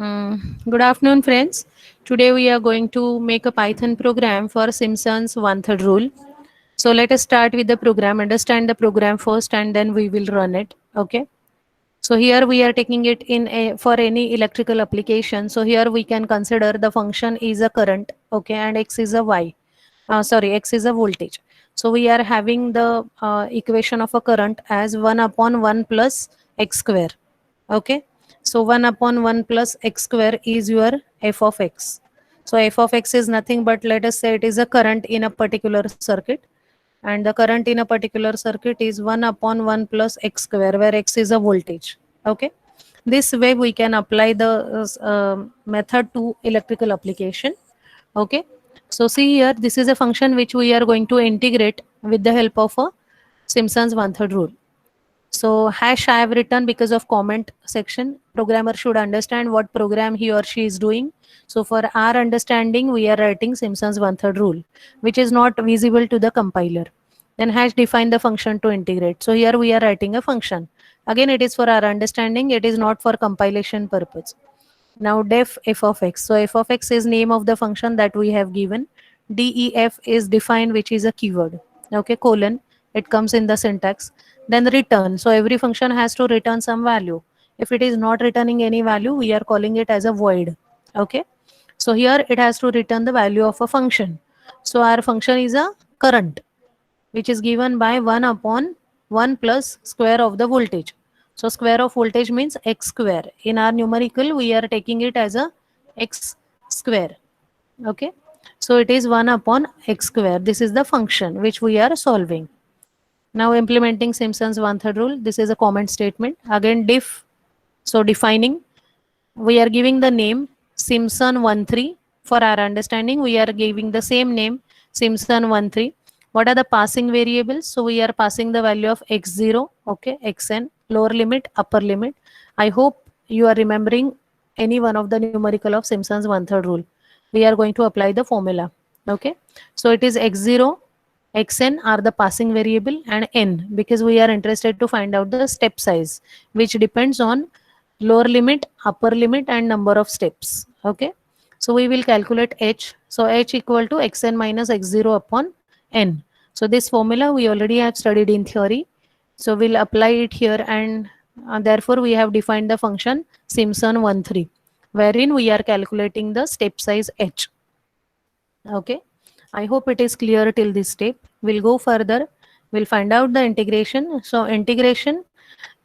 Good afternoon, friends. Today we are going to make a Python program for Simpson's one-third rule. So let us start with the program, understand the program first, and then we will run it. Okay. So here we are taking it for any electrical application. So here we can consider the function is a current, okay, and x is a x is a voltage. So we are having the equation of a current as 1 upon 1 plus x square. Okay. So 1 upon 1 plus x square is your f of x. So f of x is nothing but, let us say, it is a current in a particular circuit, and the current in a particular circuit is 1 upon 1 plus x square, where x is a voltage. Okay. This way we can apply the method to electrical application. Okay. So see here, this is a function which we are going to integrate with the help of a Simpson's one-third rule. So hash I have written because of comment section. Programmer should understand what program he or she is doing. So for our understanding, we are writing Simpson's one-third rule, which is not visible to the compiler. Then hash define the function to integrate. So here we are writing a function. Again, it is for our understanding. It is not for compilation purpose. Now def f of x. So f of x is name of the function that we have given. Def is defined, which is a keyword. Okay, colon. It comes in the syntax. Then return. So every function has to return some value. If it is not returning any value, we are calling it as a void. Okay. So here it has to return the value of a function. So our function is a current, which is given by 1 upon 1 plus square of the voltage. So square of voltage means x square. In our numerical, we are taking it as a x square. Okay. So it is 1 upon x square. This is the function which we are solving. Now implementing Simpson's one-third rule. This is a comment statement. Again, diff. So defining, we are giving the name Simpson 13. For our understanding, we are giving the same name Simpson 13. What are the passing variables? So we are passing the value of x0, okay, xn, lower limit, upper limit. I hope you are remembering any one of the numerical of Simpson's one-third rule. We are going to apply the formula. Okay. So it is x0, xn are the passing variable, and n because we are interested to find out the step size, which depends on lower limit, upper limit, and number of steps. Okay. So we will calculate h. So h equal to xn minus x0 upon n. So this formula we already have studied in theory. So we'll apply it here, and therefore we have defined the function Simpson 13, wherein we are calculating the step size h. Okay. I hope it is clear till this step. We'll go further. We'll find out the integration. So integration.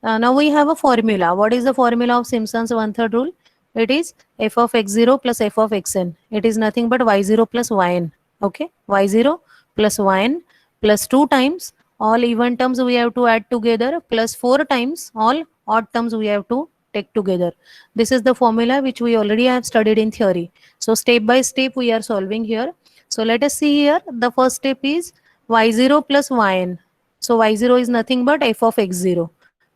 Now we have a formula. What is the formula of Simpson's one-third rule? It is f of x0 plus f of xn. It is nothing but y0 plus yn. Okay. Y0 plus yn plus 2 times all even terms we have to add together plus 4 times all odd terms we have to take together. This is the formula which we already have studied in theory. So step by step we are solving here. So let us see here. The first step is y0 plus yn. So y0 is nothing but f of x0.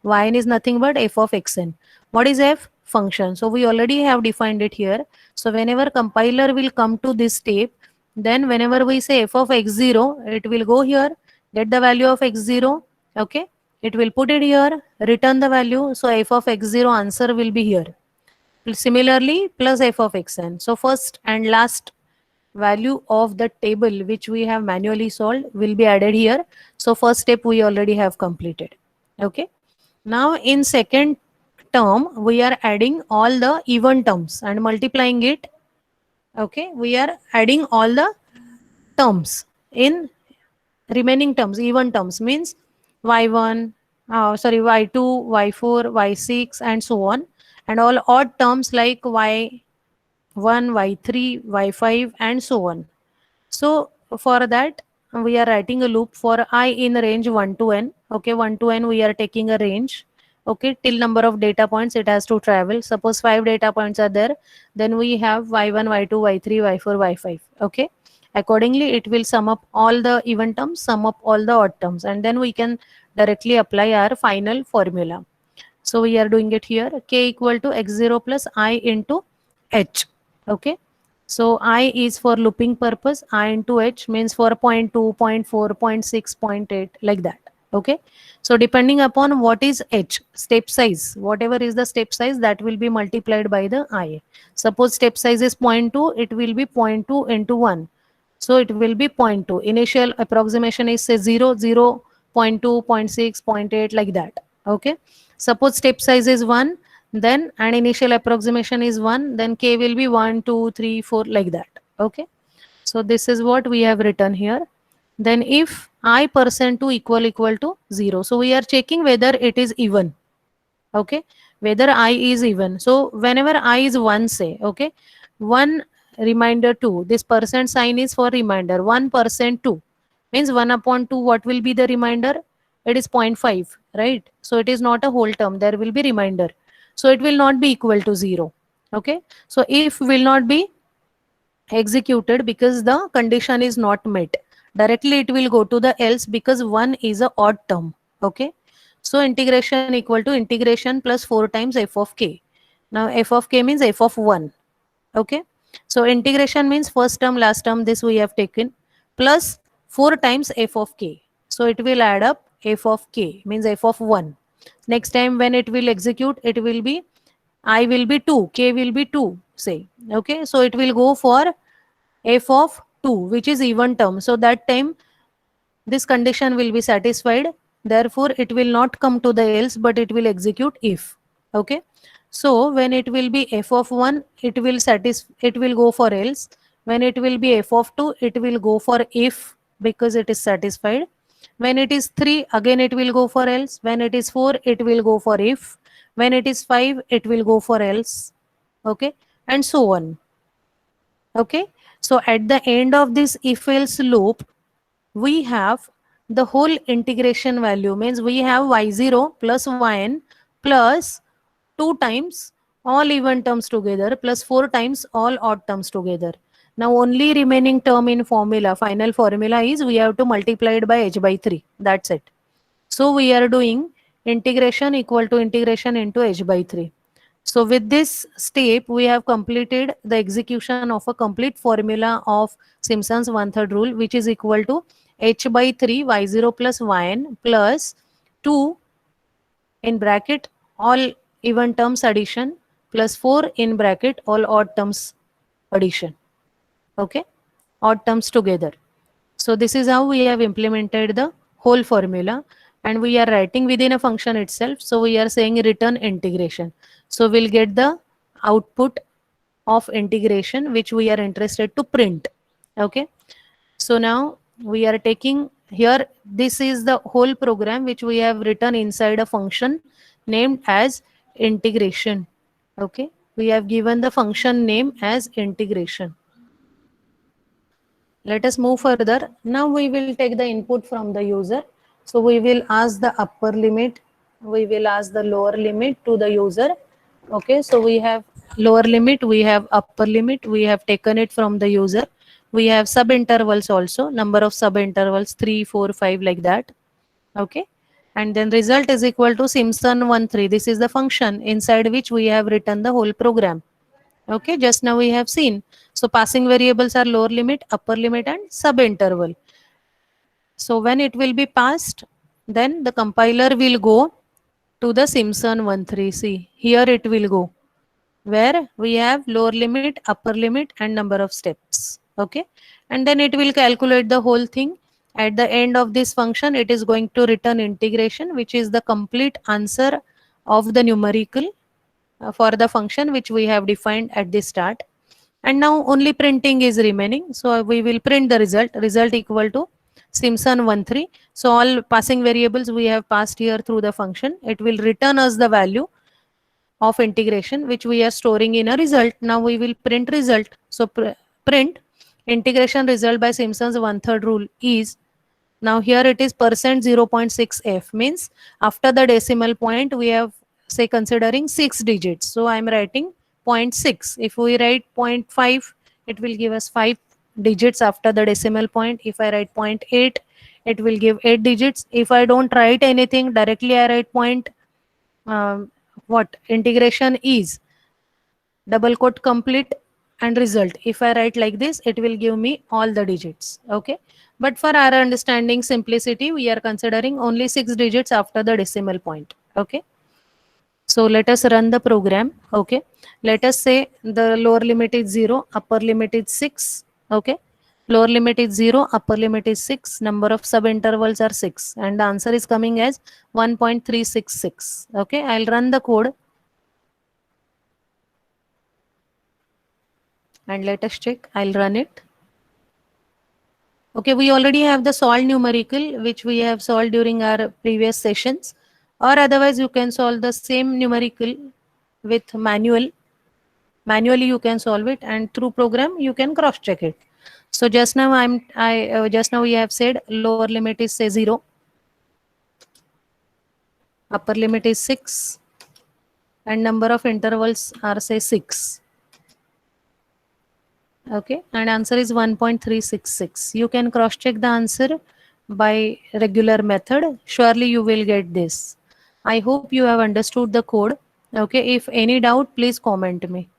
Yn is nothing but f of xn. What is f? Function. So we already have defined it here. So whenever compiler will come to this step, then whenever we say f of x0, it will go here, get the value of x0. Okay. It will put it here, return the value. So f of x0 answer will be here. Similarly, plus f of xn. So first and last value of the table which we have manually solved will be added here. So first step we already have completed. Okay. Now in second term, we are adding all the even terms and multiplying it. Okay. We are adding all the terms in remaining terms. Even terms means y1, y2, y4, y6 and so on. And all odd terms like y1, y3, y5 and so on. So for that, we are writing a loop for I in range 1 to n. Okay, 1 to n we are taking a range. Okay, till number of data points it has to travel. Suppose 5 data points are there, then we have y1, y2, y3, y4, y5. Okay, accordingly it will sum up all the even terms, sum up all the odd terms, and then we can directly apply our final formula. So we are doing it here. K equal to x0 plus I into h. Okay. So I is for looping purpose. I into h means for 0.2, 0.4, 0.6, 0.8 like that. Okay, so depending upon what is h step size, whatever is the step size, that will be multiplied by the I. Suppose step size is zero point 0.2, it will be zero point 0.2 into 1, so it will be zero point 0.2. Initial approximation is say 0, 0, 0.2, 0.6, 0.8, like that. Okay, suppose step size is 1, then and initial approximation is 1, then k will be 1, 2, 3, 4, like that. Okay, so this is what we have written here. Then if I percent 2 equal to 0, so we are checking whether it is even. Okay, whether I is even. So whenever I is 1, say, okay, 1 reminder 2, this percent sign is for reminder. 1% 2 means 1 upon 2, what will be the reminder? It is 0.5, right? So it is not a whole term, there will be reminder, so it will not be equal to 0. Okay, so if will not be executed because the condition is not met, directly it will go to the else because 1 is a odd term. Okay, so integration equal to integration plus 4 times f of k. Now f of k means f of 1. Okay, so integration means first term last term, this we have taken, plus 4 times f of k, so it will add up f of k means f of 1. Next time when it will execute, it will be I will be 2, k will be 2, say. Okay, so it will go for f of 2, which is even term, so that time this condition will be satisfied, therefore it will not come to the else but it will execute if. Okay, so when it will be f of 1, it will go for else. When it will be f of 2, it will go for if because it is satisfied. When it is 3, again it will go for else. When it is 4, it will go for if. When it is 5, it will go for else. Okay, and so on. Okay, so at the end of this if else loop, we have the whole integration value, means we have y0 plus yn plus 2 times all even terms together plus 4 times all odd terms together. Now only remaining term in formula, final formula, is we have to multiply it by h by 3, that's it. So we are doing integration equal to integration into h by 3. So with this step, we have completed the execution of a complete formula of Simpson's one-third rule, which is equal to h by 3 y0 plus yn plus 2 in bracket all even terms addition plus 4 in bracket all odd terms addition. Okay, odd terms together. So this is how we have implemented the whole formula, and we are writing within a function itself. So we are saying return integration. So we'll get the output of integration which we are interested to print. Okay, so now we are taking here, this is the whole program which we have written inside a function named as integration. Okay, we have given the function name as integration. Let us move further. Now we will take the input from the user. So we will ask the upper limit, we will ask the lower limit to the user. Okay, so we have lower limit, we have upper limit, we have taken it from the user. We have sub intervals also, number of sub intervals 3, 4, 5, like that. Okay, and then result is equal to Simpson 13. This is the function inside which we have written the whole program. Okay, just now we have seen. So passing variables are lower limit, upper limit, and sub interval. So when it will be passed, then the compiler will go to the Simpson 13. See, here it will go, where we have lower limit, upper limit, and number of steps. Okay, and then it will calculate the whole thing. At the end of this function, it is going to return integration, which is the complete answer of the numerical for the function which we have defined at the start. And now only printing is remaining, so we will print the result equal to Simpson 13. So all passing variables we have passed here through the function, it will return us the value of integration which we are storing in a result. Now we will print result. So print integration result by Simpson's one-third rule is, now here it is percent 0.6f, means after the decimal point we have, say, considering 6 digits. So I am writing 0.6. If we write 0.5, it will give us 5 digits after the decimal point. If I write 0.8, it will give 8 digits. If I don't write anything, directly I write what integration is, double quote, complete and result. If I write like this, it will give me all the digits. Okay, But for our understanding simplicity, we are considering only 6 digits after the decimal point. Okay. So let us run the program. Okay. Let us say the lower limit is 0, upper limit is 6. Okay. Lower limit is 0, upper limit is 6. Number of subintervals are 6. And the answer is coming as 1.366. Okay. I'll run the code and let us check. I'll run it. Okay, we already have the solved numerical which we have solved during our previous sessions, or otherwise you can solve the same numerical with manually you can solve it, and through program you can cross check it. So just now just now we have said lower limit is say 0, upper limit is 6, and number of intervals are say 6. Okay, and answer is 1.366. You can cross check the answer by regular method. Surely you will get this. I hope you have understood the code. Okay, if any doubt, please comment me.